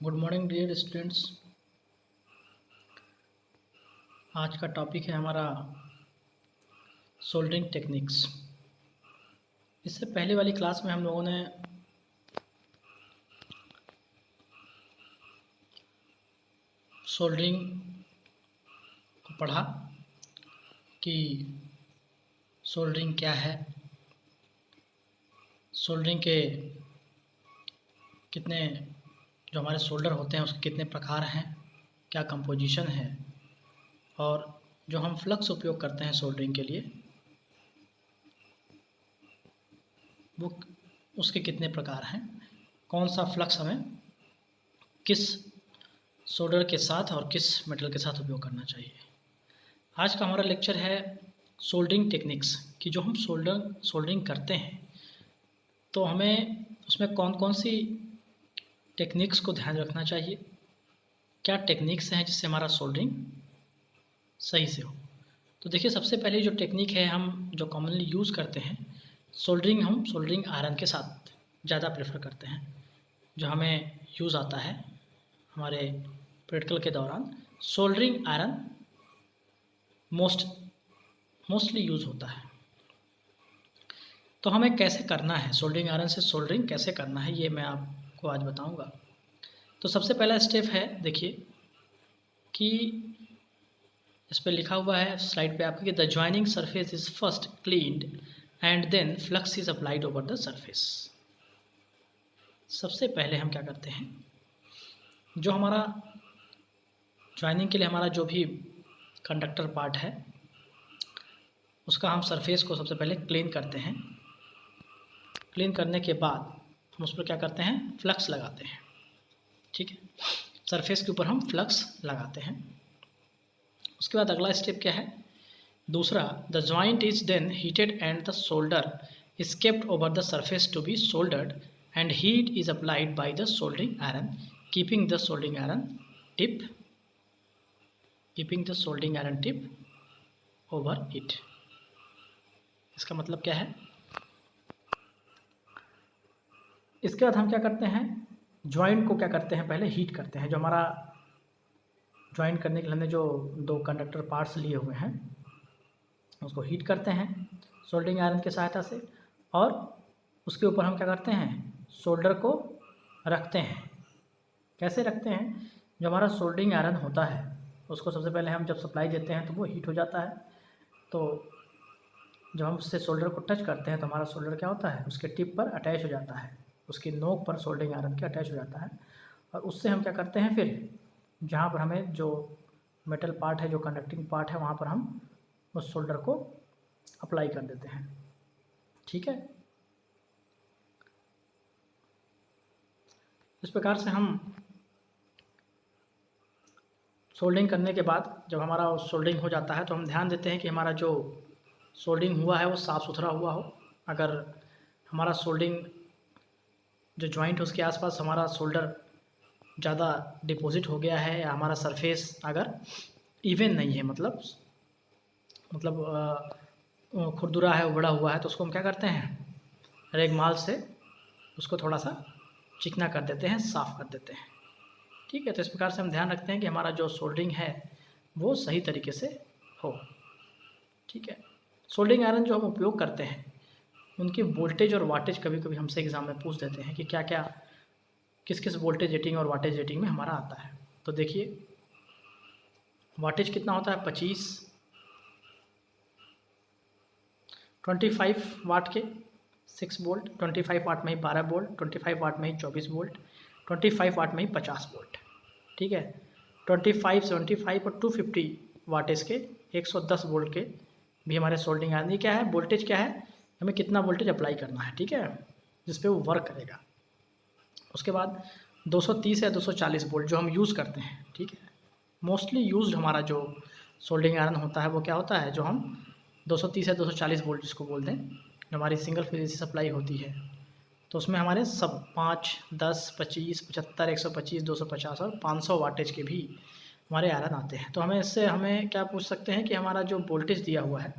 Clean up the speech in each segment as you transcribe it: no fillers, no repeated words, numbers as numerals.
Good morning dear students. आज का topic है हमारा सोल्डरिंग टेक्निक्स। इससे पहले वाली क्लास में हम लोगों ने सोल्डरिंग को पढ़ा कि सोल्डरिंग क्या है, सोल्डरिंग के कितने जो हमारे सोल्डर होते हैं उसके कितने प्रकार हैं, क्या कंपोजिशन है, और जो हम फ्लक्स उपयोग करते हैं सोल्डरिंग के लिए वो उसके कितने प्रकार हैं, कौन सा फ्लक्स हमें किस सोल्डर के साथ और किस मेटल के साथ उपयोग करना चाहिए। आज का हमारा लेक्चर है सोल्डरिंग टेक्निक्स कि जो हम सोल्डरिंग करते हैं तो हमें उसमें कौन कौन सी टेक्निक्स को ध्यान रखना चाहिए, क्या टेक्निक्स हैं जिससे हमारा सोल्डरिंग सही से हो। तो देखिए, सबसे पहले जो टेक्निक है हम जो कॉमनली यूज़ करते हैं सोल्डरिंग, हम सोल्डरिंग आयरन के साथ ज़्यादा प्रेफर करते हैं। जो हमें यूज़ आता है हमारे प्रैक्टिकल के दौरान, सोल्डरिंग आयरन मोस्टली यूज़ होता है। तो हमें कैसे करना है, सोल्डरिंग आयरन से सोल्डरिंग कैसे करना है, ये मैं आपको आज बताऊंगा। तो सबसे पहला स्टेप है, देखिए कि इस पर लिखा हुआ है स्लाइड पे आपके कि the joining surface is first cleaned and then flux is applied over the surface. सबसे पहले हम क्या करते हैं, जो हमारा ज्वाइनिंग के लिए हमारा जो भी कंडक्टर पार्ट है उसका हम सरफेस को सबसे पहले क्लीन करते हैं। क्लीन करने के बाद हम उस पर क्या करते हैं, फ्लक्स लगाते हैं। ठीक है, सरफेस के ऊपर हम फ्लक्स लगाते हैं। उसके बाद अगला स्टेप क्या है, दूसरा, the joint is then heated and the solder is kept over the surface to be soldered and heat is applied by the soldering iron keeping the soldering iron tip over it. इसका मतलब क्या है, इसके बाद हम क्या करते हैं, ज्वाइंट को क्या करते हैं, पहले हीट करते हैं। जो हमारा ज्वाइंट करने के लिए हमने जो दो कंडक्टर पार्ट्स लिए हुए हैं उसको हीट करते हैं सोल्डरिंग आयरन की सहायता से, और उसके ऊपर हम क्या करते हैं, सोल्डर को रखते हैं। कैसे रखते हैं, जो हमारा सोल्डरिंग आयरन होता है उसको सबसे पहले हम जब सप्लाई देते हैं तो वो हीट हो जाता है। तो जब हम उससे सोल्डर को टच करते हैं तो हमारा सोल्डर क्या होता है, उसके टिप पर अटैच हो जाता है, उसकी नोक पर सोल्डरिंग आयरन के अटैच हो जाता है। और उससे हम क्या करते हैं, फिर जहाँ पर हमें जो मेटल पार्ट है, जो कंडक्टिंग पार्ट है, वहाँ पर हम उस सोल्डर को अप्लाई कर देते हैं। ठीक है, इस प्रकार से हम सोल्डरिंग करने के बाद जब हमारा सोल्डरिंग हो जाता है तो हम ध्यान देते हैं कि हमारा जो सोल्डरिंग हुआ है वो साफ़ सुथरा हुआ हो। अगर हमारा सोल्डरिंग जो जॉइंट है उसके आसपास हमारा सोल्डर ज़्यादा डिपॉजिट हो गया है या हमारा सरफेस अगर इवन नहीं है, मतलब खुरदुरा है, उबड़ा हुआ है, तो उसको हम क्या करते हैं, रेगमाल से उसको थोड़ा सा चिकना कर देते हैं, साफ़ कर देते हैं। ठीक है, तो इस प्रकार से हम ध्यान रखते हैं कि हमारा जो सोल्डरिंग है वो सही तरीके से हो। ठीक है, सोल्डरिंग आयरन जो हम उपयोग करते हैं उनकी वोल्टेज और वाटेज कभी कभी हमसे एग्ज़ाम में पूछ देते हैं कि क्या क्या किस किस वोल्टेज रेटिंग और वाटेज रेटिंग में हमारा आता है। तो देखिए, वाटेज कितना होता है, 25 वाट के 6 वोल्ट, 25 वाट में ही 12 वोल्ट, 25 वाट में ही 24 वोल्ट, 25 वाट में ही 50 वोल्ट। ठीक है, 25, 75 और 250 वाटेज के 110 वोल्ट के भी हमारे सोल्डरिंग आयरन। ये क्या है, वोल्टेज क्या है, हमें कितना वोल्टेज अप्लाई करना है, ठीक है, जिस पे वो वर्क करेगा। उसके बाद 230 या 240 वोल्ट जो हम यूज़ करते हैं। ठीक है, मोस्टली यूज्ड हमारा जो सोल्डरिंग आयरन होता है वो क्या होता है, जो हम 230 या 240 वोल्ट जिसको बोल दें, जो हमारी सिंगल फेज से सप्लाई होती है, तो उसमें हमारे सब 5, 10, 25, 75, 125, 250 और 500 वाटेज के भी हमारे आयरन आते हैं। तो हमें क्या पूछ सकते हैं कि हमारा जो वोल्टेज दिया हुआ है,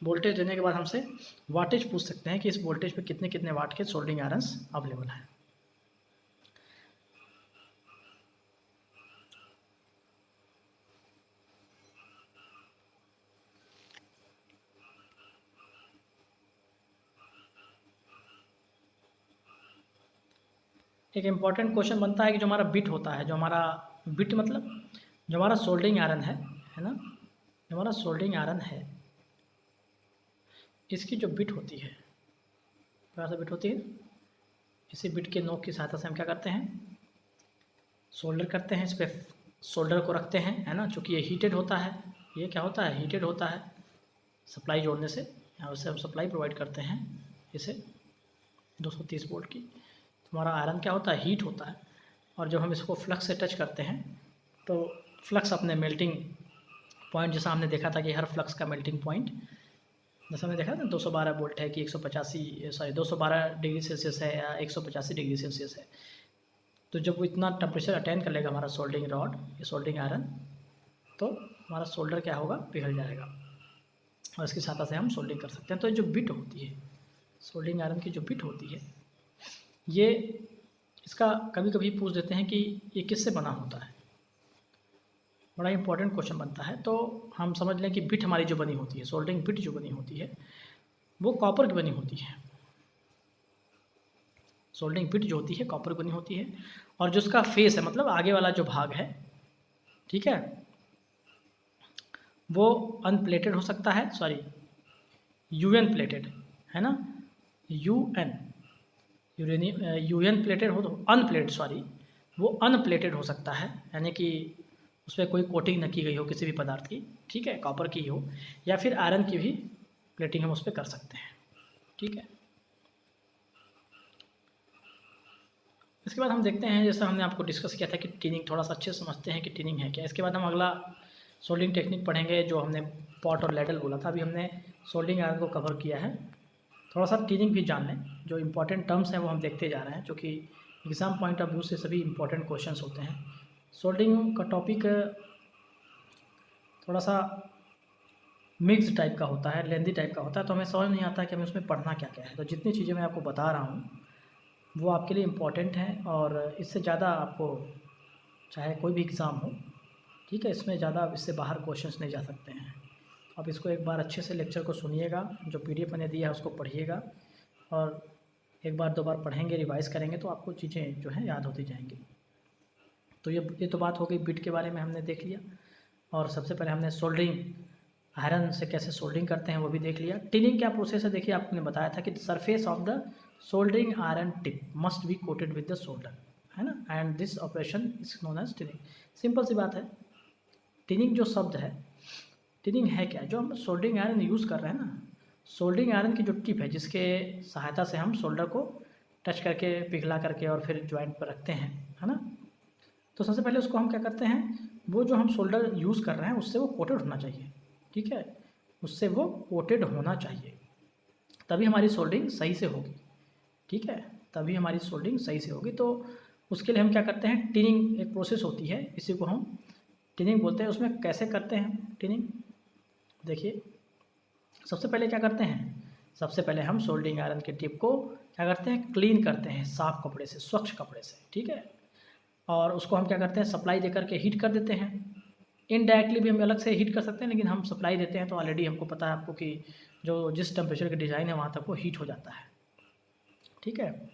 वोल्टेज देने के बाद हमसे वाटेज पूछ सकते हैं कि इस वोल्टेज पे कितने कितने वाट के सोल्डरिंग आयरन्स अवेलेबल हैं। एक इम्पॉर्टेंट क्वेश्चन बनता है कि जो हमारा बिट होता है, जो हमारा बिट मतलब जो हमारा सोल्डरिंग आयरन है ना, जो हमारा सोल्डरिंग आयरन है इसकी जो बिट होती है, क्या सा बिट होती है, इसी बिट के नोक की सहायता से हम क्या करते हैं, सोल्डर करते हैं, इस पर सोल्डर को रखते हैं, है ना, चूँकि ये हीटेड होता है, ये क्या होता है, हीटेड होता है, सप्लाई जोड़ने से यहाँ से हम सप्लाई प्रोवाइड करते हैं इसे 230 वोल्ट की। तो हमारा आयरन क्या होता है, हीट होता है, और जब हम इसको फ्लक्स से टच करते हैं तो फ्लक्स अपने मेल्टिंग पॉइंट, जैसा हमने देखा था कि हर फ्लक्स का मेल्टिंग पॉइंट, जैसा हमने देखा था 212 वोल्ट है कि 212 डिग्री सेल्सियस है या 185 डिग्री सेल्सियस है। तो जब वो इतना टेम्परेचर अटेन कर लेगा हमारा सोल्डरिंग रॉड, ये सोल्डरिंग आयरन, तो हमारा सोल्डर क्या होगा, पिघल जाएगा, और इसकी सहायता से हम सोल्डरिंग कर सकते हैं। तो ये जो बिट होती है, सोल्डरिंग आयरन की जो बिट होती है, ये इसका कभी कभी पूछ देते हैं कि ये किससे बना होता है, बड़ा इंपॉर्टेंट क्वेश्चन बनता है। तो हम समझ लें कि बिट हमारी जो बनी होती है, सोल्डरिंग बिट जो बनी होती है वो कॉपर की बनी होती है। सोल्डरिंग बिट जो होती है कॉपर की बनी होती है, और जो उसका फेस है, मतलब आगे वाला जो भाग है, ठीक है, वो अनप्लेटेड हो सकता है, सॉरी यूएन प्लेटेड, है ना, यूएन यूएन प्लेटेड हो तो अनप्लेटेड, सॉरी वो अनप्लेटेड हो सकता है, यानी कि उस पर कोई कोटिंग न की गई हो किसी भी पदार्थ की, ठीक है, कॉपर की हो, या फिर आयरन की भी प्लेटिंग हम उस पर कर सकते हैं, ठीक है। इसके बाद हम देखते हैं, जैसा हमने आपको डिस्कस किया था कि टिनिंग, थोड़ा सा अच्छे से समझते हैं कि टिनिंग है क्या। इसके बाद हम अगला सोल्डिंग टेक्निक पढ़ेंगे, जो हमने पॉट और लैडल बोला था, अभी हमने सोल्डिंग आयरन को कवर किया है। थोड़ा सा टिनिंग भी जान लें, जो इंपॉर्टेंट टर्म्स हैं वो हम देखते जा रहे हैं, जो कि एग्ज़ाम पॉइंट ऑफ व्यू से सभी इंपॉर्टेंट क्वेश्चंस होते हैं। सोल्डिंग का टॉपिक थोड़ा सा मिक्स टाइप का होता है, लेंदी टाइप का होता है, तो हमें समझ नहीं आता कि हमें उसमें पढ़ना क्या क्या है। तो जितनी चीज़ें मैं आपको बता रहा हूँ वो आपके लिए इम्पॉर्टेंट हैं, और इससे ज़्यादा आपको चाहे कोई भी एग्ज़ाम हो, ठीक है, इसमें ज़्यादा इससे बाहर क्वेश्चंस नहीं जा सकते हैं। आप इसको एक बार अच्छे से लेक्चर को सुनिएगा, जो पीडीएफ मैंने दिया है उसको पढ़िएगा, और एक बार दो बार पढ़ेंगे, रिवाइज़ करेंगे तो आपको चीज़ें जो हैं याद होती जाएंगी। तो ये तो बात हो गई बिट के बारे में, हमने देख लिया, और सबसे पहले हमने सोल्डरिंग आयरन से कैसे सोल्डरिंग करते हैं वो भी देख लिया। टिनिंग क्या प्रोसेस है, देखिए आपने बताया था कि surface of the soldering iron tip must be coated with the solder, है ना, and this operation is known as tinning. Simple सी बात है। टिनिंग जो शब्द है, टिनिंग है क्या, जो हम सोल्डरिंग आयरन यूज़ कर रहे हैं ना, सोल्डरिंग आयरन की जो टिप है, जिसके सहायता से हम सोल्डर को टच करके, पिघला करके और फिर ज्वाइंट पर रखते हैं, है ना, तो सबसे पहले उसको हम क्या करते हैं, वो जो हम सोल्डर यूज़ कर रहे हैं उससे वो कोटेड होना चाहिए, ठीक है, उससे वो कोटेड होना चाहिए, तभी हमारी सोल्डरिंग सही से होगी, ठीक है, तभी हमारी सोल्डरिंग सही से होगी। तो उसके लिए हम क्या करते हैं, टिनिंग एक प्रोसेस होती है, इसी को हम टिनिंग बोलते हैं। उसमें कैसे करते हैं टिनिंग, देखिए सबसे पहले क्या करते हैं, सबसे पहले हम सोल्डरिंग आयरन के टिप को क्या करते हैं, क्लीन करते हैं साफ़ कपड़े से, स्वच्छ कपड़े से, ठीक है, और उसको हम क्या करते हैं, सप्लाई दे करके हीट कर देते हैं। इनडायरेक्टली भी हम अलग से हीट कर सकते हैं, लेकिन हम सप्लाई देते हैं तो ऑलरेडी हमको पता है आपको कि जो जिस टेम्परेचर की डिज़ाइन है वहाँ तक वो हीट हो जाता है, ठीक है।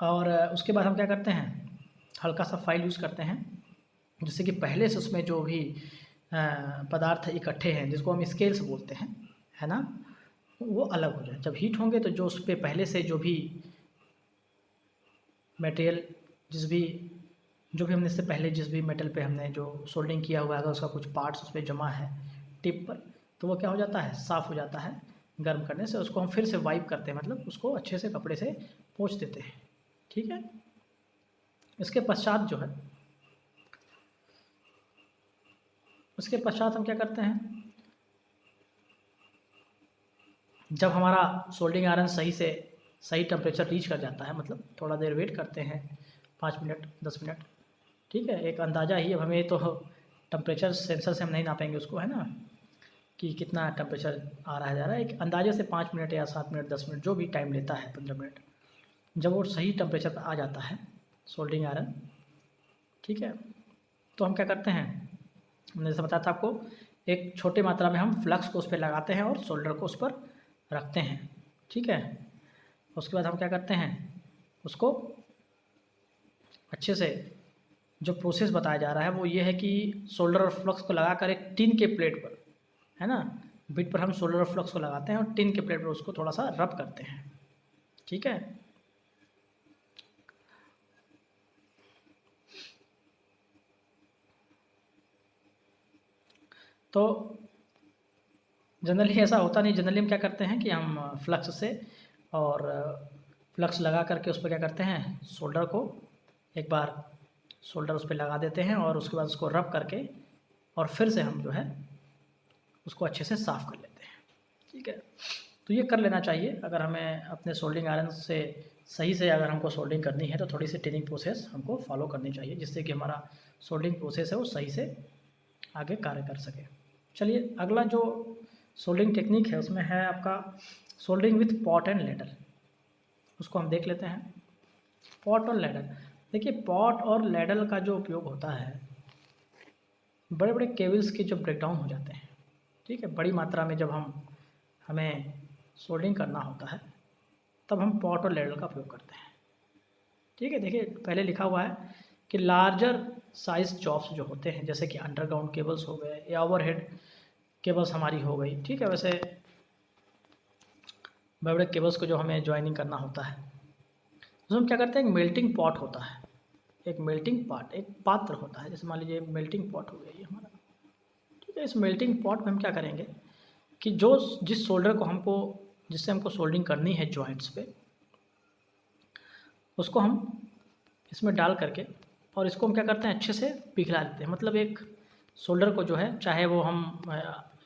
और उसके बाद हम क्या करते हैं, हल्का सा फाइल यूज़ करते हैं, जिससे कि पहले से उसमें जो भी पदार्थ इकट्ठे हैं, जिसको हम स्केल्स बोलते हैं, है ना, वो अलग हो जाए। जब हीट होंगे तो जो उस पर पहले से जो भी मटेरियल, जो भी हमने इससे पहले जिस भी मेटल पे हमने जो सोल्डिंग किया हुआ है, अगर उसका कुछ पार्ट्स उस पर जमा है टिप पर, तो वो क्या हो जाता है, साफ़ हो जाता है गर्म करने से। उसको हम फिर से वाइप करते हैं, मतलब उसको अच्छे से कपड़े से पोंछ देते हैं, ठीक है। इसके पश्चात जो है, उसके पश्चात हम क्या करते हैं, जब हमारा सोल्डिंग आयरन सही टेम्परेचर रीच कर जाता है, मतलब थोड़ा देर वेट करते हैं, 5 मिनट 10 मिनट, ठीक है, एक अंदाज़ा ही, अब हमें तो टेम्परेचर सेंसर से हम नहीं नापेंगे उसको, है ना, कि कितना टेम्परेचर आ रहा है जा रहा है, एक अंदाजे से 5 मिनट या 7 मिनट 10 मिनट जो भी टाइम लेता है, 15 मिनट, जब वो सही टेम्परेचर पर आ जाता है सोल्डरिंग आयरन, ठीक है, तो हम क्या करते हैं, हमने जैसे बताया था आपको, एक छोटे मात्रा में हम फ्लक्स को उस पर लगाते हैं और सोल्डर को उस पर रखते हैं, ठीक है। उसके बाद हम क्या करते हैं, उसको अच्छे से जो प्रोसेस बताया जा रहा है वो ये है कि सोल्डर और फ्लक्स को लगाकर एक टिन के प्लेट पर, है ना, बिट पर हम सोल्डर और फ्लक्स को लगाते हैं और टिन के प्लेट पर उसको थोड़ा सा रब करते हैं। ठीक है, तो जनरली ऐसा होता नहीं। जनरली हम क्या करते हैं कि हम फ्लक्स से और फ्लक्स लगा करके उस पर क्या करते हैं, सोल्डर को एक बार सोल्डर उस पर लगा देते हैं और उसके बाद उसको रब करके और फिर से हम जो है उसको अच्छे से साफ़ कर लेते हैं। ठीक है, तो ये कर लेना चाहिए। अगर हमें अपने सोल्डिंग आयरन से सही से अगर हमको सोल्डिंग करनी है तो थोड़ी सी टिनिंग प्रोसेस हमको फॉलो करनी चाहिए, जिससे कि हमारा सोल्डिंग प्रोसेस है वो सही से आगे कार्य कर सके। चलिए, अगला जो सोल्डिंग टेक्निक है उसमें है आपका soldering with pot and ladle. उसको हम देख लेते हैं। पॉट और लेडल, देखिए पॉट और लेडल का जो उपयोग होता है, बड़े बड़े केबल्स के जो ब्रेकडाउन हो जाते हैं, ठीक है, बड़ी मात्रा में जब हमें सोल्डिंग करना होता है तब हम पॉट और लेडल का उपयोग करते हैं। ठीक है, देखिए पहले लिखा हुआ है कि लार्जर साइज जॉब्स जो होते हैं, जैसे कि अंडरग्राउंड केबल्स हो गए या ओवरहेड केबल्स हमारी हो गई, ठीक है, वैसे बड़े बड़े केबल्स को जो हमें ज्वाइनिंग करना होता है उसमें हम क्या करते हैं, एक मेल्टिंग पॉट होता है, एक मेल्टिंग पॉट, एक पात्र होता है। जैसे मान लीजिए मेल्टिंग पॉट हो गया ये हमारा। ठीक है, इस मेल्टिंग पॉट में हम क्या करेंगे कि जिस सोल्डर को जिससे हमको सोल्डिंग करनी है जॉइंट्स पे, उसको हम इसमें डाल करके और इसको हम क्या करते हैं, अच्छे से पिघला लेते हैं। मतलब एक सोल्डर को जो है, चाहे वो हम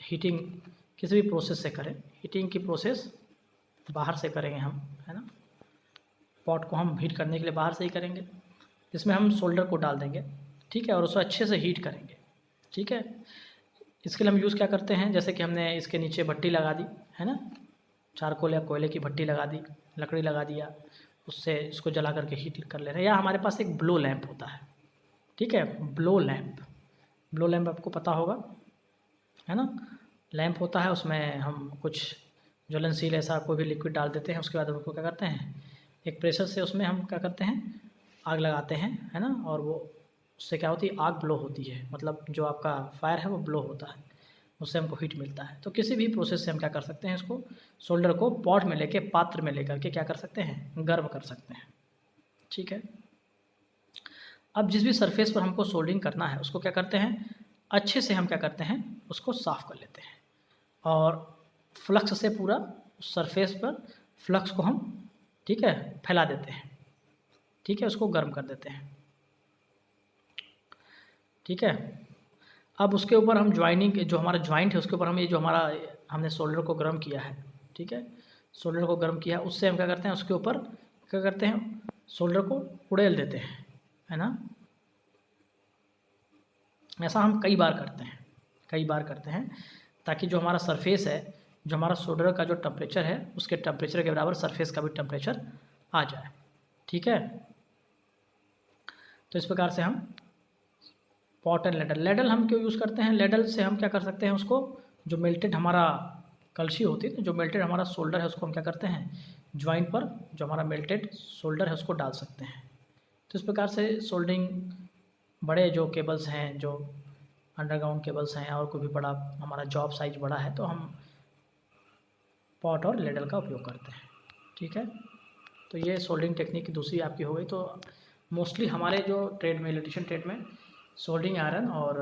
हीटिंग किसी भी प्रोसेस से करें, हीटिंग की प्रोसेस बाहर से करेंगे हम, है ना, पॉट को हम हीट करने के लिए बाहर से ही करेंगे, जिसमें हम सोल्डर को डाल देंगे। ठीक है, और उसको अच्छे से हीट करेंगे। ठीक है, इसके लिए हम यूज़ क्या करते हैं, जैसे कि हमने इसके नीचे भट्टी लगा दी, है ना, चारकोल या कोयले की भट्टी लगा दी, लकड़ी लगा दिया, उससे इसको जला करके हीट कर ले रहे हैं। या हमारे पास एक ब्लो लैंप होता है। ठीक है, ब्लो लैंप आपको पता होगा, है ना, लैंप होता है, उसमें हम कुछ ज्वलनशील ऐसा कोई भी लिक्विड डाल देते हैं, उसके बाद उसको क्या करते हैं, एक प्रेशर से उसमें हम क्या करते हैं, आग लगाते हैं, है ना, और वो उससे क्या होती है, आग ब्लो होती है, मतलब जो आपका फायर है वो ब्लो होता है, उससे हमको हीट मिलता है। तो किसी भी प्रोसेस से हम क्या कर सकते हैं, इसको सोल्डर को पॉट में लेके, पात्र में लेकर के क्या कर सकते हैं, गर्म कर सकते हैं। ठीक है, अब जिस भी सरफेस पर हमको सोल्डिंग करना है उसको क्या करते हैं, अच्छे से हम क्या करते हैं, उसको साफ़ कर लेते हैं और फ्लक्स से पूरा उस सरफेस पर फ्लक्स को हम, ठीक है, फैला देते हैं। ठीक है, उसको गर्म कर देते हैं। ठीक है, अब उसके ऊपर हम ज्वाइनिंग, जो हमारा ज्वाइंट है उसके ऊपर हम ये जो हमारा हमने सोल्डर को गर्म किया है, ठीक है, सोल्डर को गर्म किया, उससे हम क्या करते हैं, उसके ऊपर क्या करते हैं, सोल्डर को उड़ेल देते हैं, है ना। ऐसा हम कई बार करते हैं ताकि जो हमारा सरफेस है, जो हमारा सोल्डर का जो टेम्परेचर है उसके टेम्परेचर के बराबर सरफेस का भी टेम्परेचर आ जाए। ठीक है, तो इस प्रकार से हम पॉट एंड लेडल हम क्यों यूज़ करते हैं, लेडल से हम क्या कर सकते हैं, उसको जो मेल्टेड हमारा कलशी होती है, जो मेल्टेड हमारा सोल्डर है उसको हम क्या करते हैं, ज्वाइंट पर जो हमारा मेल्टेड सोल्डर है उसको डाल सकते हैं। तो इस प्रकार से सोल्डिंग बड़े जो केबल्स हैं, जो अंडरग्राउंड केबल्स हैं, और कोई भी बड़ा हमारा जॉब साइज बड़ा है तो हम पॉट और लेडल का उपयोग करते हैं। ठीक है, तो ये सोल्डिंग टेक्निक की दूसरी आपकी हो गई। तो मोस्टली हमारे जो ट्रेड में, इलेक्ट्रिशियन ट्रेड में सोल्डिंग आयरन और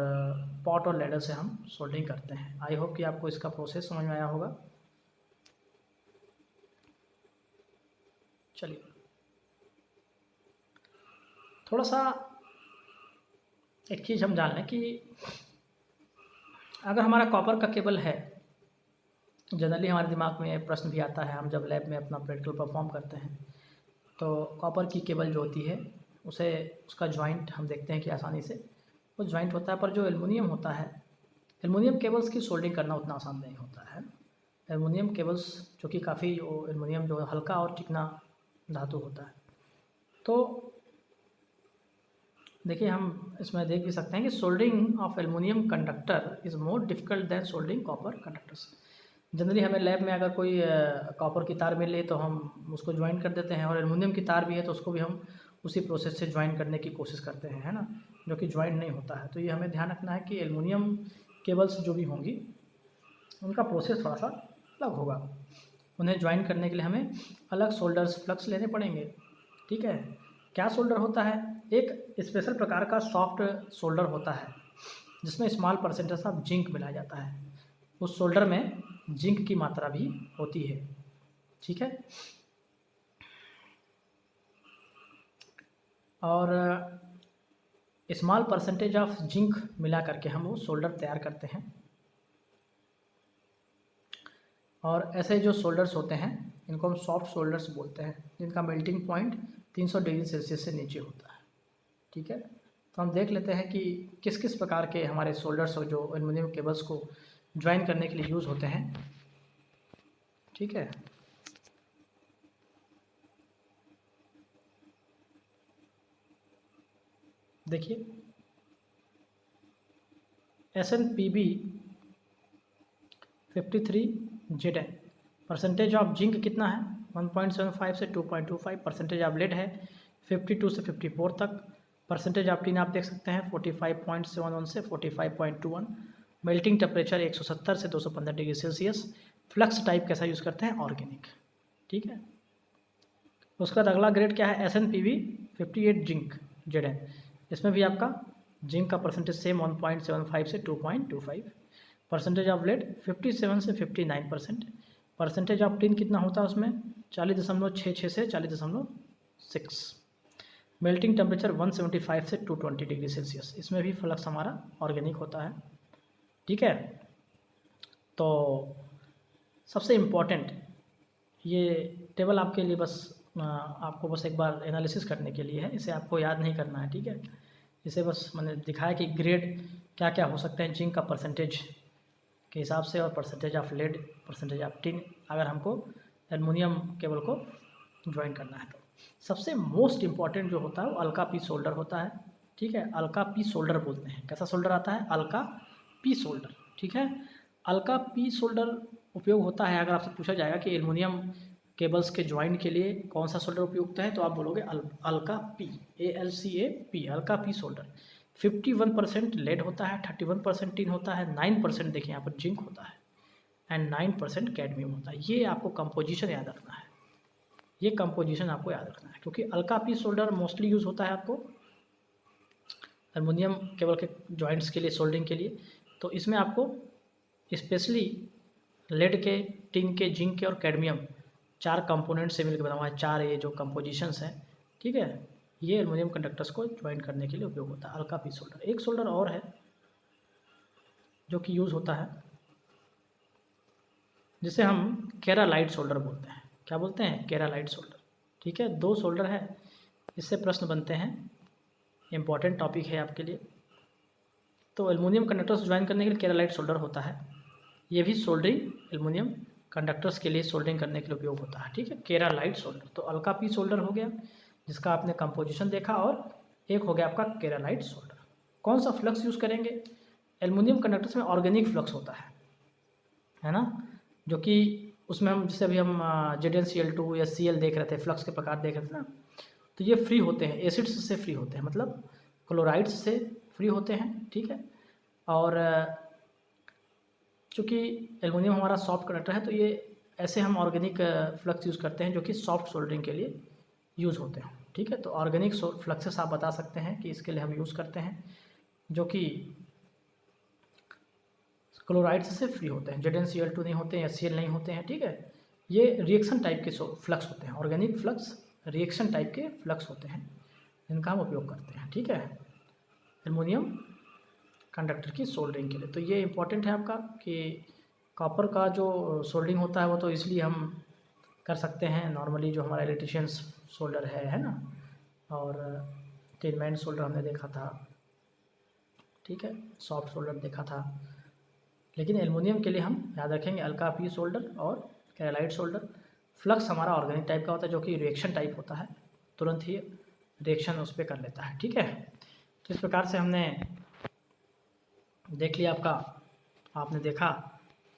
पॉट और लेडल से हम सोल्डिंग करते हैं। आई होप कि आपको इसका प्रोसेस समझ में आया होगा। चलिए, थोड़ा सा एक चीज़ हम जान लें कि अगर हमारा कॉपर का केबल है, जनरली हमारे दिमाग में प्रश्न भी आता है, हम जब लैब में अपना प्रैक्टिकल परफॉर्म करते हैं तो कॉपर की केबल जो होती है उसे, उसका जॉइंट हम देखते हैं कि आसानी से वो जॉइंट होता है, पर जो एल्युमिनियम होता है, एल्युमिनियम केबल्स की सोल्डिंग करना उतना आसान नहीं होता है। एल्युमिनियम केबल्स जो कि काफ़ी, एल्युमिनियम जो हल्का और चिकना धातु होता है, तो देखिए हम इसमें देख भी सकते हैं कि soldering of aluminium conductor is more difficult than soldering copper conductors. Generally हमें लैब में अगर कोई कॉपर की तार मिले तो हम उसको ज्वाइन कर देते हैं, और एल्युमिनियम की तार भी है तो उसको भी हम उसी प्रोसेस से ज्वाइन करने की कोशिश करते हैं, है ना, जो कि ज्वाइन नहीं होता है। तो ये हमें ध्यान रखना है कि एल्युमिनियम केबल्स जो भी होंगी उनका प्रोसेस थोड़ा सा अलग होगा। उन्हें ज्वाइन करने के लिए हमें अलग सोल्डर्स फ्लक्स लेने पड़ेंगे। ठीक है, क्या सोल्डर होता है? एक स्पेशल प्रकार का सॉफ्ट सोल्डर होता है जिसमें स्मॉल परसेंटेज ऑफ जिंक मिलाया जाता है। उस सोल्डर में जिंक की मात्रा भी होती है। ठीक है, और स्मॉल परसेंटेज ऑफ जिंक मिला करके हम वो सोल्डर तैयार करते हैं। और ऐसे जो सोल्डर्स होते हैं इनको हम सॉफ्ट सोल्डर्स बोलते हैं, जिनका मेल्टिंग पॉइंट 300 डिग्री सेल्सियस से नीचे होता है। ठीक है, तो हम देख लेते हैं कि किस किस प्रकार के हमारे सोल्डर्स जो एल्युमिनियम केबल्स को ज्वाइन करने के लिए यूज़ होते हैं। ठीक है, देखिए SnPb 53Zn, percentage of zinc कितना है 1.75 से 2.25, परसेंटेज ऑफ लेड है 52 से 54 तक, परसेंटेज ऑफ टिन आप देख सकते हैं 45.71 से 45.21, मेल्टिंग टेम्परेचर 170 से 215 डिग्री सेल्सियस, फ्लक्स टाइप कैसा यूज़ करते हैं ऑर्गेनिक। ठीक है, उसका अगला ग्रेड क्या है SnPb 58 जिंक Zn, इसमें भी आपका जिंक का परसेंटेज सेम 1.75 से 2.25, परसेंटेज ऑफ लेड 57 से 59%, परसेंटेज ऑफ टिन कितना होता है उसमें 40.66 से 40.6, मेल्टिंग टेम्परेचर 175 से 220 डिग्री सेल्सियस, इसमें भी फ्लक्स हमारा ऑर्गेनिक होता है। ठीक है, तो सबसे इम्पॉर्टेंट ये टेबल आपके लिए बस आपको बस एक बार एनालिसिस करने के लिए है, इसे आपको याद नहीं करना है। ठीक है, इसे बस मैंने दिखाया कि ग्रेड क्या क्या हो सकते हैं जिंक का परसेंटेज के हिसाब से, और percentage of lead, percentage of tin, अगर हमको एल्युमिनियम केबल को ज्वाइन करना है। तो सबसे मोस्ट इम्पॉर्टेंट जो होता है वो अल्का पी सोल्डर होता है। ठीक है, अल्का पी सोल्डर बोलते हैं। कैसा सोल्डर आता है? Alca P solder. ठीक है, अल्का पी सोल्डर उपयोग होता है, अगर आपसे पूछा जाएगा कि एल्युमिनियम केबल्स के ज्वाइन के लिए कौन सा सोल्डर उपयुक्त है, तो आप बोलोगे Alca P, ALCA P, Alca P solder. 51% lead होता है, 31% टिन होता है, 9% देखिए यहाँ पर जिंक होता है, एंड 9% कैडमियम होता है। ये आपको कंपोजिशन याद रखना है, ये कंपोजिशन आपको याद रखना है, क्योंकि Alca P solder mostly use होता है आपको एल्युमिनियम केबल के जॉइंट्स के लिए, सोल्डरिंग के लिए। तो इसमें आपको स्पेशली लेड के, टिन के, जिंक के और कैडमियम 4 कंपोनेंट से मिलकर बना हुआ है, 4 ये जो कंपोजिशंस हैं। ठीक है, ये एल्युमिनियम कंडक्टर्स को ज्वाइन करने के लिए उपयोग होता है अल्का पी सोल्डर। एक सोल्डर और है जो कि यूज़ होता है, जिसे हम केरालाइट सोल्डर बोलते हैं। क्या बोलते हैं? केरालाइट सोल्डर। ठीक है, 2 सोल्डर है, इससे प्रश्न बनते हैं, इम्पॉर्टेंट टॉपिक है आपके लिए। तो एल्युमिनियम कंडक्टर्स ज्वाइन करने के लिए केरालाइट सोल्डर होता है। ये भी सोल्डरिंग, एल्युमिनियम कंडक्टर्स के लिए सोल्डरिंग करने के लिए उपयोग होता है। ठीक है, केरालाइट सोल्डर। तो अल्का पी सोल्डर हो गया जिसका आपने कंपोजिशन देखा, और एक हो गया आपका केरालाइट सोल्डर। कौन सा फ्लक्स यूज़ करेंगे? एल्युमिनियम कंडक्टर्स में ऑर्गेनिक फ्लक्स होता है ना, जो कि उसमें हम जैसे अभी हम ZnCl2 या Cl देख रहे थे, फ्लक्स के प्रकार देख रहे थे ना, तो ये फ्री होते हैं, एसिड्स से फ्री होते हैं, मतलब क्लोराइड्स से फ्री होते हैं। ठीक है, और चूँकि एल्युमिनियम हमारा सॉफ्ट कंडक्टर है, तो ये ऐसे हम ऑर्गेनिक फ्लक्स यूज़ करते हैं जो कि सॉफ्ट सोल्डरिंग के लिए यूज़ होते हैं। ठीक है, तो ऑर्गेनिक फ्लक्सेस आप बता सकते हैं कि इसके लिए हम यूज़ करते हैं, जो कि क्लोराइड्स से फ्री होते हैं, ZnCl2 नहीं होते हैं या Cl नहीं होते हैं। ठीक है, ये रिएक्शन टाइप के फ्लक्स होते हैं, ऑर्गेनिक फ्लक्स रिएक्शन टाइप के फ्लक्स होते हैं, जिनका हम उपयोग करते हैं। ठीक है, एल्युमिनियम कंडक्टर की सोल्डरिंग के लिए। तो ये इंपॉर्टेंट है आपका कि कॉपर का जो सोल्डरिंग होता है वो तो इसलिए हम कर सकते हैं नॉर्मली, जो हमारा इलेक्ट्रिशियंस सोल्डर है ना, और टिन मैन सोल्डर हमने देखा था। ठीक है, सॉफ्ट सोल्डर देखा था, लेकिन एल्युमिनियम के लिए हम याद रखेंगे अल्का पी सोल्डर और केरालाइट सोल्डर। फ्लक्स हमारा ऑर्गेनिक टाइप का होता है, जो कि रिएक्शन टाइप होता है, तुरंत ही रिएक्शन उस पर कर लेता है। ठीक है, तो इस प्रकार से हमने देख लिया आपने देखा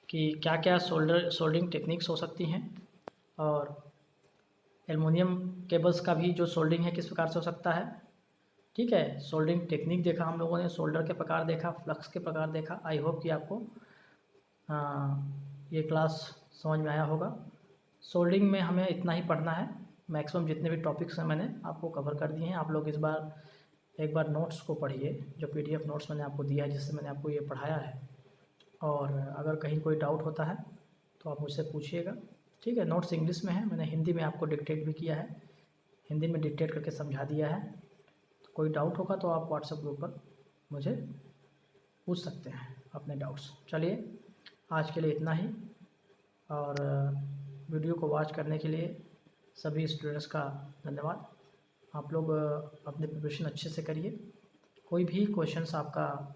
कि क्या क्या सोल्डरिंग टेक्निक्स हो सकती हैं, और एलुमिनियम केबल्स का भी जो सोल्डिंग है किस प्रकार से हो सकता है, ठीक है। सोल्डरिंग टेक्निक देखा हम लोगों ने, सोल्डर के प्रकार देखा, फ्लक्स के प्रकार देखा। आई होप कि आपको ये क्लास समझ में आया होगा। सोल्डरिंग में हमें इतना ही पढ़ना है, मैक्सिमम जितने भी टॉपिक्स हैं मैंने आपको कवर कर दिए हैं। आप लोग इस बार एक बार नोट्स को पढ़िए, जो PDF नोट्स मैंने आपको दिया है, जिससे मैंने आपको ये पढ़ाया है। और अगर कहीं कोई डाउट होता है तो आप मुझसे पूछिएगा, ठीक है। नोट्स इंग्लिश में है, मैंने हिंदी में आपको डिक्टेट भी किया है, हिंदी में डिक्टेट करके समझा दिया है। तो कोई डाउट होगा तो आप व्हाट्सएप ग्रुप पर मुझे पूछ सकते हैं अपने डाउट्स। चलिए आज के लिए इतना ही, और वीडियो को वॉच करने के लिए सभी स्टूडेंट्स का धन्यवाद। आप लोग अपने प्रिपरेशन अच्छे से करिए। कोई भी क्वेश्चंस आपका,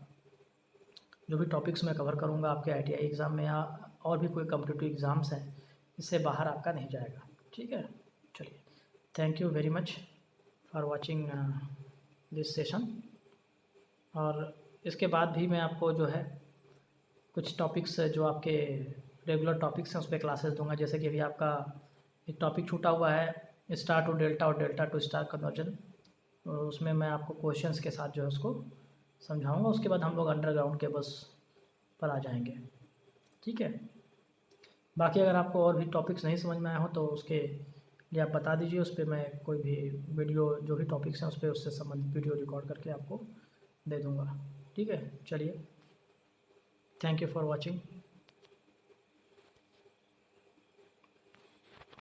जो भी टॉपिक्स मैं कवर करूँगा आपके ITI एग्ज़ाम में या और भी कोई कॉम्पिटिटिव एग्ज़ाम्स हैं, इससे बाहर आपका नहीं जाएगा, ठीक है। चलिए, thank you very much for watching this session. और इसके बाद भी मैं आपको जो है कुछ टॉपिक्स जो आपके रेगुलर टॉपिक्स हैं उस पर क्लासेस दूंगा। जैसे कि अभी आपका एक टॉपिक छूटा हुआ है स्टार टू डेल्टा और डेल्टा टू स्टार कन्वर्जन, तो उसमें मैं आपको क्वेश्चंस के साथ जो है उसको समझाऊंगा। उसके बाद हम लोग अंडरग्राउंड केबल्स पर आ जाएंगे, ठीक है। बाकी अगर आपको और भी टॉपिक्स नहीं समझ में आए हो तो उसके लिए आप बता दीजिए, उस पर मैं कोई भी वीडियो जो भी टॉपिक्स हैं उस पर उससे संबंधित वीडियो रिकॉर्ड करके आपको दे दूँगा, ठीक है। चलिए, थैंक यू फॉर वॉचिंग।